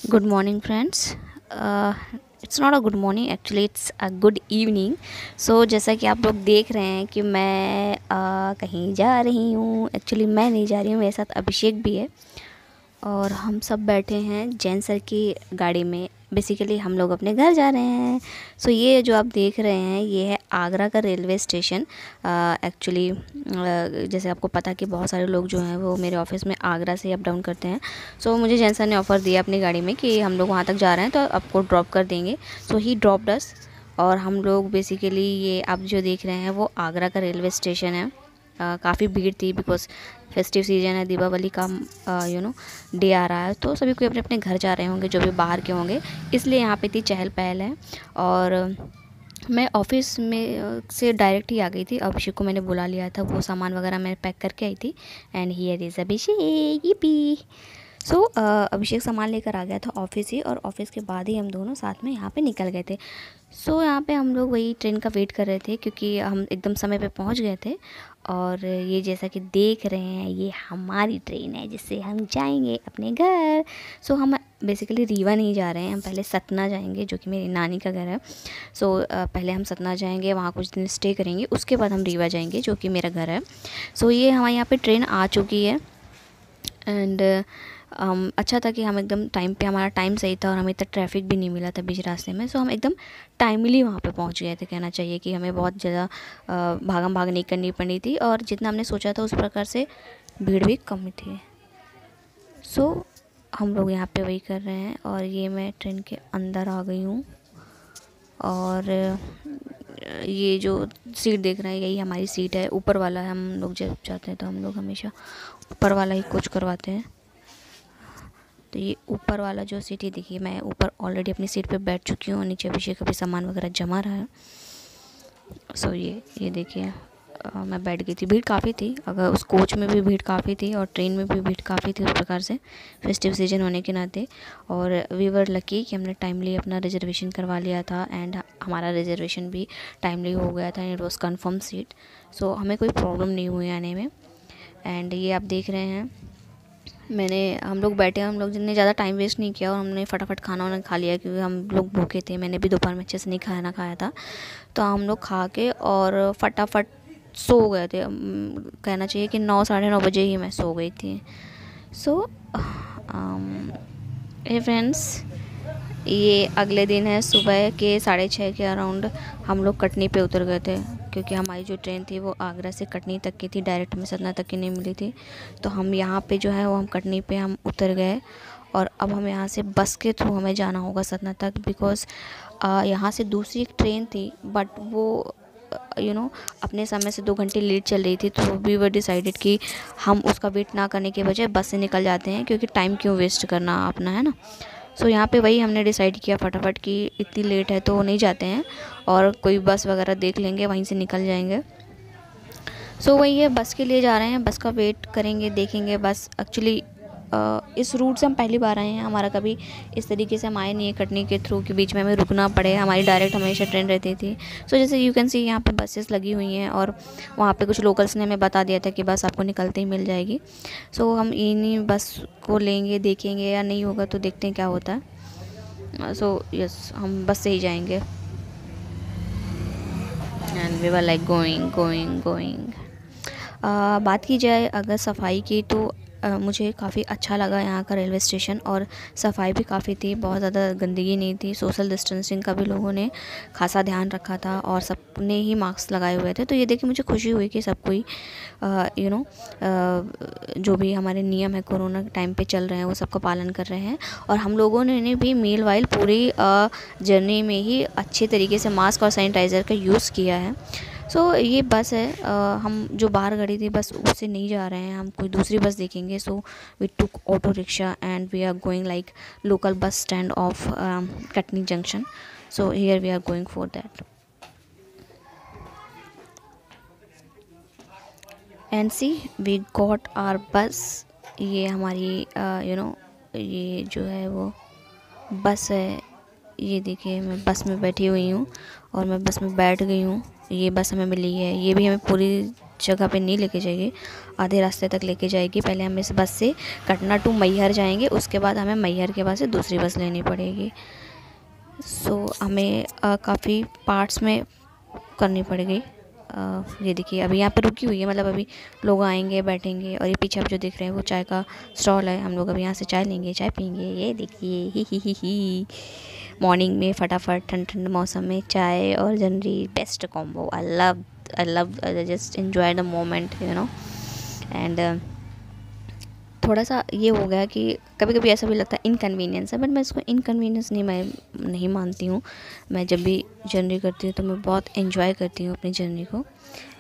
Good morning, friends. It's not a good morning, actually it's a good evening. So जैसा कि आप लोग देख रहे हैं कि मैं कहीं जा रही हूँ। एक्चुअली मैं नहीं जा रही हूँ, मेरे साथ अभिषेक भी है और हम सब बैठे हैं जैन सर की गाड़ी में। बेसिकली हम लोग अपने घर जा रहे हैं। सो ये जो आप देख रहे हैं ये है आगरा का रेलवे स्टेशन। एक्चुअली जैसे आपको पता कि बहुत सारे लोग जो हैं वो मेरे ऑफिस में आगरा से अप डाउन करते हैं। सो मुझे जैन सर ने ऑफ़र दिया अपनी गाड़ी में कि हम लोग वहाँ तक जा रहे हैं तो आपको ड्रॉप कर देंगे। सो ही ड्रॉप्ड अस और हम लोग बेसिकली ये आप जो देख रहे हैं वो आगरा का रेलवे स्टेशन है। काफ़ी भीड़ थी बिकॉज फेस्टिव सीजन है, दीपावली का डे आ रहा है, तो सभी कोई अपने अपने घर जा रहे होंगे जो भी बाहर के होंगे, इसलिए यहाँ पे इतनी चहल पहल है। और मैं ऑफिस में से डायरेक्ट ही आ गई थी। अभिषेक को मैंने बुला लिया था, वो सामान वगैरह मैं पैक करके आई थी। And here is Abhishek, yippee। सो अभिषेक सामान लेकर आ गया था ऑफिस ही, और ऑफिस के बाद ही हम दोनों साथ में यहाँ पे निकल गए थे। सो यहाँ पे हम लोग वही ट्रेन का वेट कर रहे थे क्योंकि हम एकदम समय पे पहुँच गए थे। और ये जैसा कि देख रहे हैं ये हमारी ट्रेन है जिससे हम जाएंगे अपने घर। सो हम बेसिकली रीवा नहीं जा रहे हैं, हम पहले सतना जाएंगे जो कि मेरी नानी का घर है। सो पहले हम सतना जाएंगे, वहाँ कुछ दिन स्टे करेंगे, उसके बाद हम रीवा जाएंगे जो कि मेरा घर है। सो ये हमारे यहाँ पे ट्रेन आ चुकी है। एंड अच्छा था कि हम एकदम टाइम पे, हमारा टाइम सही था और हमें इतना ट्रैफिक भी नहीं मिला था बीच रास्ते में। सो हम एकदम टाइमली वहाँ पे पहुँच गए थे। कहना चाहिए कि हमें बहुत ज़्यादा भागम भाग नहीं करनी पड़ी थी और जितना हमने सोचा था उस प्रकार से भीड़ भी कम थी। सो हम लोग यहाँ पे वही कर रहे हैं और ये मैं ट्रेन के अंदर आ गई हूँ। और ये जो सीट देख रहे हैं यही हमारी सीट है। ऊपर वाला है, हम लोग जब जाते हैं तो हम लोग हमेशा ऊपर वाला ही कुछ करवाते हैं। तो ये ऊपर वाला जो सीट है, देखिए मैं ऊपर ऑलरेडी अपनी सीट पे बैठ चुकी हूँ और नीचे अभिषेक का भी सामान वगैरह जमा रहा है। सो ये देखिए मैं बैठ गई थी। भीड़ काफ़ी थी, अगर उस कोच में भी भीड़ काफ़ी थी और ट्रेन में भी भीड़ काफ़ी थी उस प्रकार से, फेस्टिव सीजन होने के नाते। और वी वर लकी कि हमने टाइमली अपना रिजर्वेशन करवा लिया था एंड हमारा रिजर्वेशन भी टाइमली हो गया था and it was confirm seat. So हमें कोई प्रॉब्लम नहीं हुई आने में। एंड ये आप देख रहे हैं हम लोग बैठे, हम लोग ने ज़्यादा टाइम वेस्ट नहीं किया और हमने फटाफट खाना वाना खा लिया क्योंकि हम लोग भूखे थे। मैंने भी दोपहर में अच्छे से नहीं खाना खाया था, तो हम लोग खा के और फटाफट सो गए थे। कहना चाहिए कि 9 साढ़े 9 बजे ही मैं सो गई थी। सो हे फ्रेंड्स, ये अगले दिन है, सुबह के 6:30 के अराउंड हम लोग कटनी पे उतर गए थे क्योंकि हमारी जो ट्रेन थी वो आगरा से कटनी तक की थी, डायरेक्ट में सतना तक की नहीं मिली थी। तो हम यहाँ पे जो है वो हम कटनी पे हम उतर गए और अब हम यहाँ से बस के थ्रू हमें जाना होगा सतना तक बिकॉज़ यहाँ से दूसरी एक ट्रेन थी बट वो अपने समय से 2 घंटे लेट चल रही थी। तो वी वर डिसाइडेड कि हम उसका वेट ना करने के बजाय बस से निकल जाते हैं क्योंकि टाइम क्यों वेस्ट करना अपना, है ना। सो यहाँ पे वही हमने डिसाइड किया फटाफट कि इतनी लेट है तो नहीं जाते हैं और कोई बस वगैरह देख लेंगे, वहीं से निकल जाएंगे। सो वही है, बस के लिए जा रहे हैं, बस का वेट करेंगे, देखेंगे। बस एक्चुअली इस रूट से हम पहली बार आए हैं, हमारा कभी इस तरीके से हम आए नहीं है कटनी के थ्रू कि बीच में हमें रुकना पड़े। हमारी डायरेक्ट हमेशा ट्रेन रहती थी। सो जैसे यू कैन सी यहाँ पे बसेस लगी हुई हैं और वहाँ पे कुछ लोकल्स ने हमें बता दिया था कि बस आपको निकलते ही मिल जाएगी। सो हम इन्हीं बस को लेंगे, देखेंगे, या नहीं होगा तो देखते हैं क्या होता है। सो यस, हम बस से ही जाएंगे। And we were like going. बात की जाए अगर सफाई की तो मुझे काफ़ी अच्छा लगा यहाँ का रेलवे स्टेशन, और सफाई भी काफ़ी थी, बहुत ज़्यादा गंदगी नहीं थी। सोशल डिस्टेंसिंग का भी लोगों ने खासा ध्यान रखा था और सबने ही मास्क लगाए हुए थे। तो ये देख के मुझे खुशी हुई कि सब कोई जो भी हमारे नियम है कोरोना के टाइम पे चल रहे हैं वो सबका पालन कर रहे हैं। और हम लोगों ने भी मील वाइल पूरी जर्नी में ही अच्छे तरीके से मास्क और सैनिटाइज़र का यूज़ किया है। सो ये बस है, हम जो बाहर खड़ी थी बस उससे नहीं जा रहे हैं, हम कोई दूसरी बस देखेंगे। So we took auto rickshaw and we are going like local bus stand of Katni junction. So here we are going for that and see we got our bus. ये हमारी ये जो है वो बस है। ये देखिए मैं बस में बैठी हुई हूँ और मैं बस में बैठ गई हूँ। ये बस हमें मिली है, ये भी हमें पूरी जगह पे नहीं लेके जाएगी, आधे रास्ते तक लेके जाएगी। पहले हम इस बस से कटना टू मैहर जाएंगे, उसके बाद हमें मैहर के बाद से दूसरी बस लेनी पड़ेगी। सो हमें काफ़ी पार्ट्स में करनी पड़ेगी। ये देखिए अभी यहाँ पे रुकी हुई है, मतलब अभी लोग आएंगे बैठेंगे। और ये पीछे आप जो देख रहे हैं वो चाय का स्टॉल है, हम लोग अभी यहाँ से चाय लेंगे, चाय पीएंगे। ये देखिए ही मॉर्निंग में फटाफट ठंड ठंड मौसम में चाय और जनरी best combo. I love just enjoy the moment you know. And थोड़ा सा ये हो गया कि कभी कभी ऐसा भी लगता है इनकन्वीनियंस है, बट मैं इसको इनकन्वीनियंस नहीं मानती हूँ। मैं जब भी जर्नी करती हूँ तो मैं बहुत एंजॉय करती हूँ अपनी जर्नी को।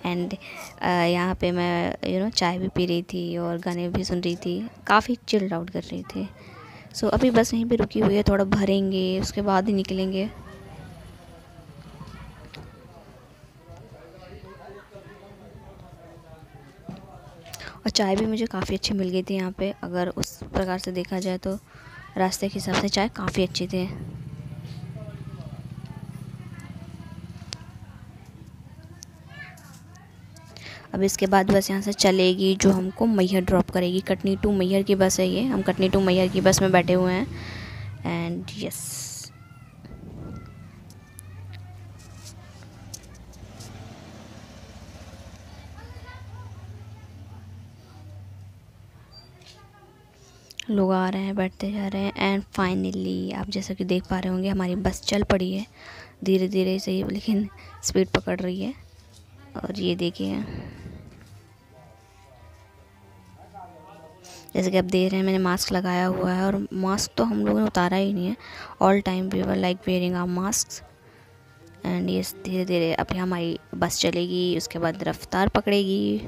एंड यहाँ पे मैं चाय भी पी रही थी और गाने भी सुन रही थी, काफ़ी चिल्ड आउट कर रही थी। सो अभी बस यहीं पे रुकी हुई है, थोड़ा भरेंगे उसके बाद ही निकलेंगे। और चाय भी मुझे काफ़ी अच्छी मिल गई थी यहाँ पे, अगर उस प्रकार से देखा जाए तो रास्ते के हिसाब से चाय काफ़ी अच्छी थी। अब इसके बाद बस यहाँ से चलेगी जो हमको मैहर ड्रॉप करेगी। कटनी टू मैहर की बस है ये, हम कटनी टू मैहर की बस में बैठे हुए हैं। एंड यस, लोग आ रहे हैं, बैठते जा रहे हैं। एंड फाइनली आप जैसा कि देख पा रहे होंगे हमारी बस चल पड़ी है, धीरे धीरे से ही, लेकिन स्पीड पकड़ रही है। और ये देखिए जैसे कि आप देख रहे हैं मैंने मास्क लगाया हुआ है, और मास्क तो हम लोगों ने उतारा ही नहीं है। All time we were like wearing our mask. And ये धीरे धीरे अब हमारी बस चलेगी, उसके बाद रफ्तार पकड़ेगी।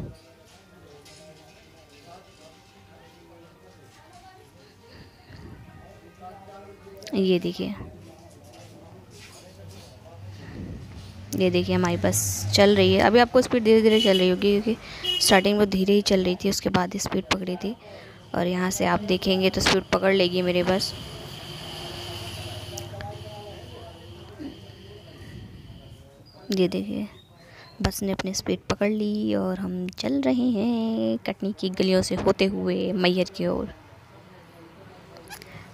ये देखिए हमारी बस चल रही है। अभी आपको स्पीड धीरे धीरे चल रही होगी, क्योंकि स्टार्टिंग में धीरे ही चल रही थी, उसके बाद ही स्पीड पकड़ी थी। और यहाँ से आप देखेंगे तो स्पीड पकड़ लेगी मेरी बस। ये देखिए बस ने अपनी स्पीड पकड़ ली और हम चल रहे हैं कटनी की गलियों से होते हुए मैहर की ओर।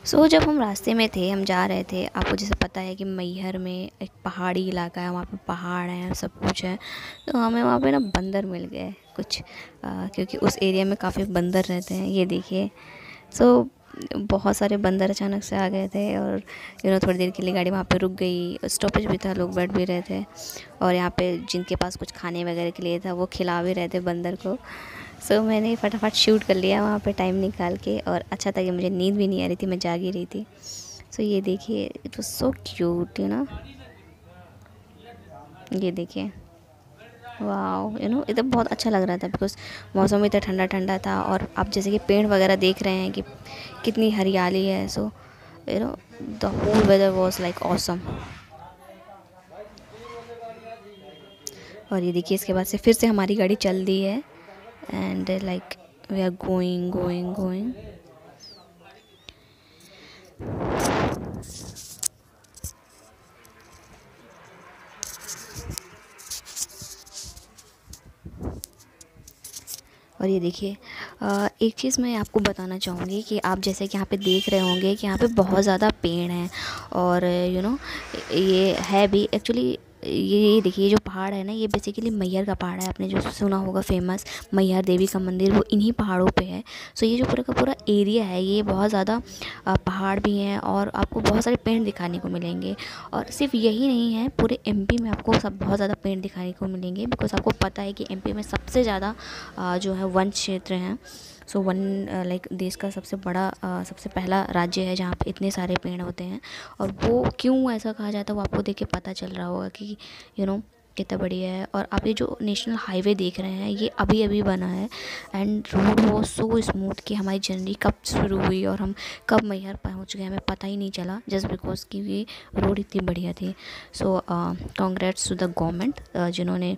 सो जब हम रास्ते में थे, हम जा रहे थे, आपको जैसे पता है कि मैहर में एक पहाड़ी इलाका है, वहाँ पे पहाड़ हैं, सब कुछ है। तो हमें वहाँ पे ना बंदर मिल गए कुछ, क्योंकि उस एरिया में काफ़ी बंदर रहते हैं। ये देखिए सो बहुत सारे बंदर अचानक से आ गए थे, और थोड़ी देर के लिए गाड़ी वहाँ पे रुक गई। स्टॉपेज भी था, लोग बैठ भी रहे थे, और यहाँ पे जिनके पास कुछ खाने वगैरह के लिए था वो खिला भी रहे थे बंदर को। सो मैंने फटाफट शूट कर लिया वहाँ पे टाइम निकाल के, और अच्छा था कि मुझे नींद भी नहीं आ रही थी, मैं जाग ही रही थी। सो ये देखिए इट वाज सो क्यूट ये देखिए वाह इधर बहुत अच्छा लग रहा था, बिकॉज मौसम भी इतना ठंडा ठंडा था। और आप जैसे कि पेड़ वगैरह देख रहे हैं कि कितनी हरियाली है। So the whole weather was like awesome. और ये देखिए इसके बाद से फिर से हमारी गाड़ी चल दी है, and like we are going. और ये देखिए एक चीज़ मैं आपको बताना चाहूँगी कि आप जैसे कि यहाँ पे देख रहे होंगे कि यहाँ पे बहुत ज़्यादा पेड़ हैं, और ये है भी एक्चुअली। ये देखिए जो पहाड़ है ना, ये बेसिकली मैहर का पहाड़ है। आपने जो सुना होगा फेमस मैहर देवी का मंदिर, वो इन्हीं पहाड़ों पे है। सो ये जो पूरा का पूरा एरिया है, ये बहुत ज़्यादा पहाड़ भी हैं, और आपको बहुत सारे पेड़ दिखाने को मिलेंगे। और सिर्फ यही नहीं है, पूरे एमपी में आपको सब बहुत ज़्यादा पेड़ दिखाने को मिलेंगे, बिकॉज आपको पता है कि एमपी में सबसे ज़्यादा जो है वन क्षेत्र हैं। सो वन लाइक देश का सबसे बड़ा सबसे पहला राज्य है जहाँ पे इतने सारे पेड़ होते हैं। और वो क्यों ऐसा कहा जाता है वो आपको देख के पता चल रहा होगा कि कितना बढ़िया है। और आप ये जो नेशनल हाईवे देख रहे हैं, ये अभी अभी बना है, एंड रोड वो सो स्मूथ कि हमारी जर्नी कब शुरू हुई और हम कब मैहर पहुंच गए हमें पता ही नहीं चला, जस्ट बिकॉज कि ये रोड इतनी बढ़िया थी। सो कांग्रेट्स टू द गवर्नमेंट जिन्होंने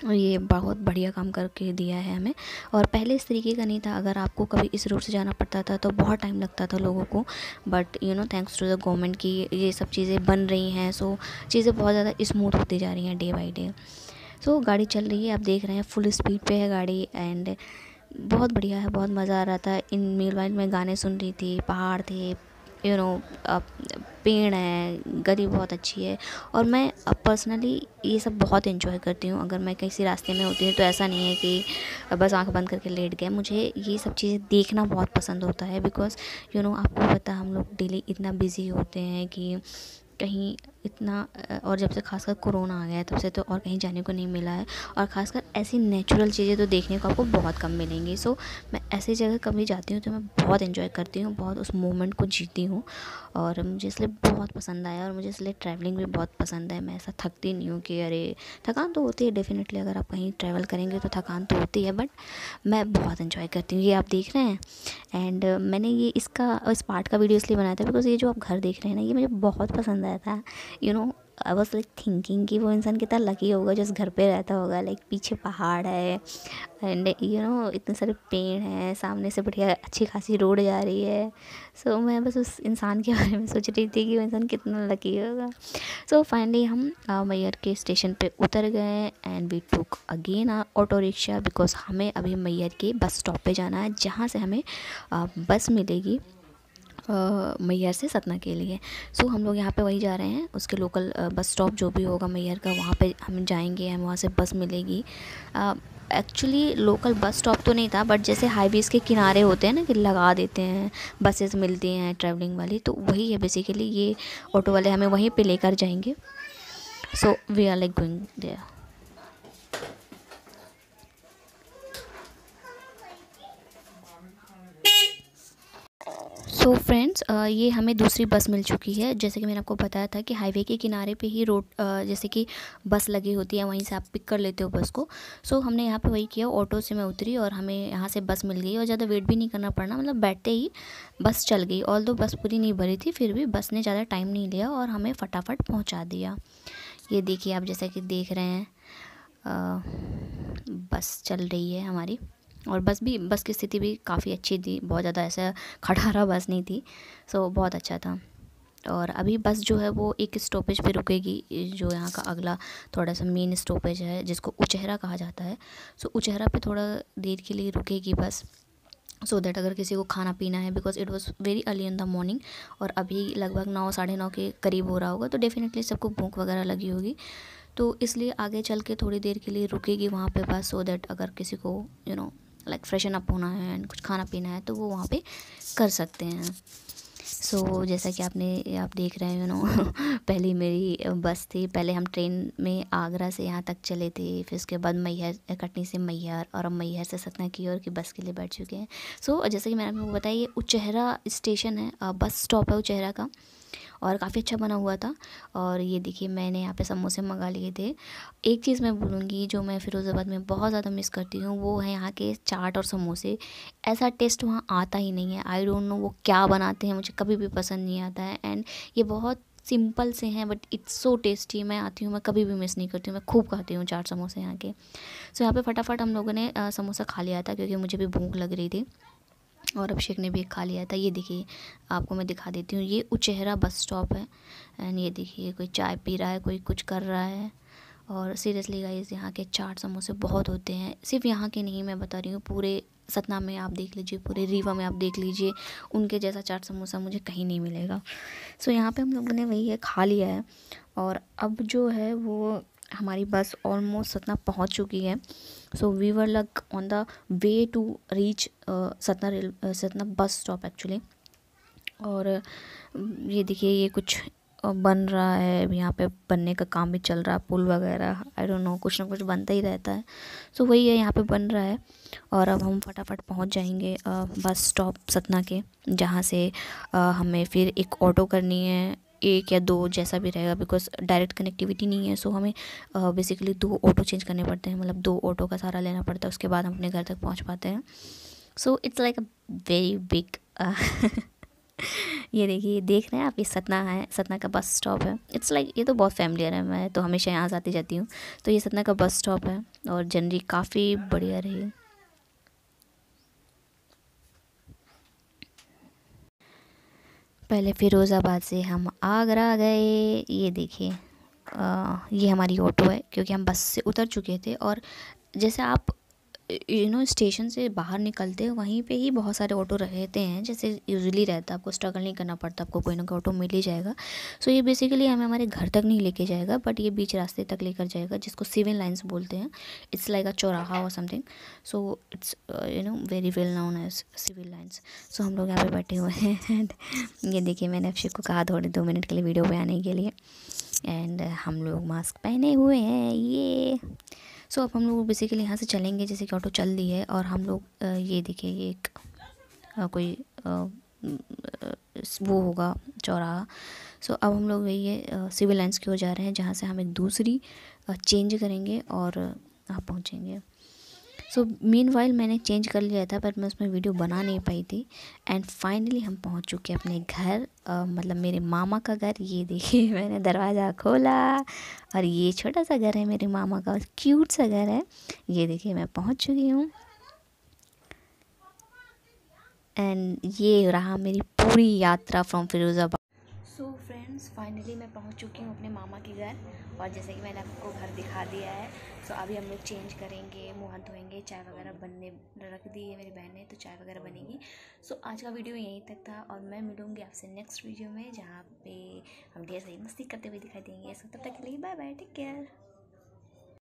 ये बहुत बढ़िया काम करके दिया है हमें। और पहले इस तरीके का नहीं था, अगर आपको कभी इस रूट से जाना पड़ता था तो बहुत टाइम लगता था लोगों को। But thanks to the government की ये सब चीज़ें बन रही हैं। सो चीज़ें बहुत ज़्यादा स्मूथ होती जा रही हैं डे बाई डे। सो गाड़ी चल रही है, आप देख रहे हैं फुल स्पीड पे है गाड़ी एंड बहुत बढ़िया है, बहुत मज़ा आ रहा था। इन मीनवाइल मैं गाने सुन रही थी, पहाड़ थे, यू नो पेड़ हैं, गली बहुत अच्छी है। और मैं पर्सनली ये सब बहुत इन्जॉय करती हूँ। अगर मैं किसी रास्ते में होती हूँ तो ऐसा नहीं है कि बस आंख बंद करके लेट गए, मुझे ये सब चीज़ें देखना बहुत पसंद होता है। बिकॉज़ आपको पता है हम लोग डेली इतना बिज़ी होते हैं कि कहीं इतना और जब से खासकर कोरोना आ गया है तब से तो और कहीं जाने को नहीं मिला है। और ख़ासकर ऐसी नेचुरल चीज़ें तो देखने को आपको बहुत कम मिलेंगी। सो मैं ऐसी जगह कभी जाती हूँ तो मैं बहुत एंजॉय करती हूँ, बहुत उस मोमेंट को जीती हूँ। और मुझे इसलिए बहुत पसंद आया और मुझे इसलिए ट्रैवलिंग भी बहुत पसंद है। मैं ऐसा थकती नहीं हूँ कि अरे, थकान तो होती है डेफ़िनेटली, अगर आप कहीं ट्रैवल करेंगे तो थकान तो होती है, बट मैं बहुत एंजॉय करती हूँ। ये आप देख रहे हैं एंड मैंने ये इस पार्ट का वीडियो इसलिए बनाया था बिकॉज़ ये जो आप घर देख रहे हैं ना, ये मुझे बहुत पसंद आया था। आई वॉज लाइक थिंकिंग कि वो इंसान कितना लकी होगा जो इस घर पे रहता होगा। लाइक पीछे पहाड़ है एंड इतने सारे पेड़ हैं, सामने से बढ़िया अच्छी खासी रोड जा रही है। सो मैं बस उस इंसान के बारे में सोच रही थी कि वो इंसान कितना लकी होगा। सो फाइनली हम मैयर के स्टेशन पे उतर गए and we took again auto rickshaw because हमें अभी मैयर के बस स्टॉप पे जाना है, जहाँ से हमें बस मिलेगी मैहर से सतना के लिए। सो हम लोग यहाँ पे वही जा रहे हैं, उसके लोकल बस स्टॉप जो भी होगा मैहर का, वहाँ पे हम जाएंगे, हमें वहाँ से बस मिलेगी। एक्चुअली लोकल बस स्टॉप तो नहीं था, बट जैसे हाईवेज़ के किनारे होते हैं ना कि लगा देते हैं बसेस मिलती हैं ट्रैवलिंग वाली, तो वही है बेसिकली। ये ऑटो वाले हमें वहीं पे लेकर जाएंगे। So we are like going there. So friends, ये हमें दूसरी बस मिल चुकी है। जैसे कि मैंने आपको बताया था कि हाईवे के किनारे पे ही रोड जैसे कि बस लगी होती है, वहीं से आप पिक कर लेते हो बस को। सो हमने यहाँ पे वही किया, ऑटो से मैं उतरी और हमें यहाँ से बस मिल गई और ज़्यादा वेट भी नहीं करना पड़ना, मतलब बैठते ही बस चल गई। ऑल्दो बस पूरी नहीं भरी थी, फिर भी बस ने ज़्यादा टाइम नहीं लिया और हमें फटाफट पहुँचा दिया। ये देखिए, आप जैसा कि देख रहे हैं बस चल रही है हमारी। और बस की स्थिति भी काफ़ी अच्छी थी, बहुत ज़्यादा ऐसा खटारा बस नहीं थी। सो बहुत अच्छा था। और अभी बस जो है वो एक स्टॉपेज पे रुकेगी, जो यहाँ का अगला थोड़ा सा मेन स्टॉपेज है जिसको उचेहरा कहा जाता है। सो उचेहरा पे थोड़ा देर के लिए रुकेगी बस, सो दैट अगर किसी को खाना पीना है, because it was very early in the morning और अभी लगभग 9 साढ़े 9 के करीब हो रहा होगा, तो डेफिनेटली सबको भूख वगैरह लगी होगी। तो इसलिए आगे चल के थोड़ी देर के लिए रुकेगी वहाँ पे बस, सो दैट अगर किसी को लाइक फ्रेशन अप होना है एंड कुछ खाना पीना है तो वो वहाँ पे कर सकते हैं। सो जैसा कि आप देख रहे हैं पहली मेरी बस थी। पहले हम ट्रेन में आगरा से यहाँ तक चले थे, फिर उसके बाद मैहर, कटनी से मैहर, और अब मैहर से सतना की ओर की बस के लिए बैठ चुके हैं। सो जैसे कि मैंने आपको बताया, ये उचेहरा स्टेशन है, बस स्टॉप है उचेहरा का और काफ़ी अच्छा बना हुआ था। और ये देखिए, मैंने यहाँ पे समोसे मंगा लिए थे। एक चीज़ मैं बोलूँगी जो मैं फ़िरोज़ाबाद में बहुत ज़्यादा मिस करती हूँ, वो है यहाँ के चाट और समोसे। ऐसा टेस्ट वहाँ आता ही नहीं है। आई डोंट नो वो क्या बनाते हैं, मुझे कभी भी पसंद नहीं आता है। एंड ये बहुत सिंपल से हैं बट इट्स सो टेस्टी। मैं आती हूँ, मैं कभी भी मिस नहीं करती हूँ, मैं खूब खाती हूँ चाट समोसे यहाँ के। सो यहाँ पे फटाफट हम लोगों ने समोसा खा लिया था क्योंकि मुझे भी भूख लग रही थी और अभिषेक ने भी एक खा लिया था। ये देखिए, आपको मैं दिखा देती हूँ, ये उचेहरा बस स्टॉप है एंड ये देखिए, कोई चाय पी रहा है, कोई कुछ कर रहा है। और सीरियसली गाइस, यहाँ के चाट समोसे बहुत होते हैं। सिर्फ यहाँ के नहीं, मैं बता रही हूँ, पूरे सतना में आप देख लीजिए, पूरे रीवा में आप देख लीजिए, उनके जैसा चाट समोसा मुझे कहीं नहीं मिलेगा। सो यहाँ पे हम लोगों ने वही है खा लिया है और अब जो है वो हमारी बस ऑलमोस्ट सतना पहुँच चुकी है। So we were like on the way to reach Satna bus stop actually. और ये देखिए, ये कुछ बन रहा है अभी, यहाँ पे बनने का काम भी चल रहा है, पुल वगैरह, आई डोंट नो, कुछ ना कुछ बनता ही रहता है। सो वही है, यहाँ पे बन रहा है। और अब हम फटाफट पहुँच जाएंगे बस स्टॉप सतना के, जहाँ से हमें फिर एक ऑटो करनी है, एक या दो जैसा भी रहेगा, बिकॉज डायरेक्ट कनेक्टिविटी नहीं है। सो हमें बेसिकली 2 ऑटो चेंज करने पड़ते हैं, मतलब 2 ऑटो का सहारा लेना पड़ता है, उसके बाद हम अपने घर तक पहुँच पाते हैं। So it's like a very big ये देखिए, देख रहे हैं आप, ये सतना है, सतना का बस स्टॉप है। इट्स लाइक ये तो बहुत फैमिलियर है, मैं तो हमेशा यहाँ से आती जाती हूँ। तो ये सतना का बस स्टॉप है और जर्नी काफ़ी बढ़िया रही। पहले फ़िरोज़ाबाद से हम आगरा गए, ये देखिए ये हमारी ऑटो है, क्योंकि हम बस से उतर चुके थे। और जैसे आप स्टेशन से बाहर निकलते हो वहीं पे ही बहुत सारे ऑटो रहते हैं, जैसे यूजुअली रहता है, आपको स्ट्रगल नहीं करना पड़ता, आपको कोई ना कोई ऑटो मिल ही जाएगा। सो ये बेसिकली हमें हमारे घर तक नहीं लेके जाएगा, बट ये बीच रास्ते तक लेकर जाएगा, जिसको सिविल लाइंस बोलते हैं। इट्स लाइक अ चौराहा और something, so it's very well known as Civil Lines. So हम लोग यहाँ पे बैठे हुए हैं एंड ये देखिए, मैंने अक्षय को कहा थोड़े 2 मिनट के लिए वीडियो पे आने के लिए, एंड हम लोग मास्क पहने हुए हैं ये। सो अब हम लोग बेसिकली यहाँ से चलेंगे, जैसे कि ऑटो चल दी है, और हम लोग ये देखिए, ये एक कोई वो होगा चौराहा। सो अब हम लोग ये सिविल लाइंस की ओर जा रहे हैं, जहाँ से हम एक दूसरी चेंज करेंगे और आप पहुँचेंगे। सो मीनवाइल मैंने चेंज कर लिया था, पर मैं उसमें वीडियो बना नहीं पाई थी। एंड फाइनली हम पहुंच चुके हैं अपने घर, मतलब मेरे मामा का घर। ये देखिए, मैंने दरवाज़ा खोला और ये छोटा सा घर है मेरे मामा का, क्यूट सा घर है। ये देखिए, मैं पहुंच चुकी हूँ एंड ये रहा मेरी पूरी यात्रा from Firozabad. So friends, finally मैं पहुंच चुकी हूँ अपने मामा के घर, और जैसे कि मैंने आपको घर दिखा दिया है। सो अभी हम लोग चेंज करेंगे, मुँह हाथ धोएंगे, चाय वगैरह बनने रख दी है मेरी बहन ने, तो चाय वगैरह बनेगी। सो आज का वीडियो यहीं तक था, और मैं मिलूँगी आपसे नेक्स्ट वीडियो में, जहाँ पे हम ढेर सारी मस्ती करते हुए दिखाई देंगे। सो तब तक के लिए बाय बाय, टेक केयर।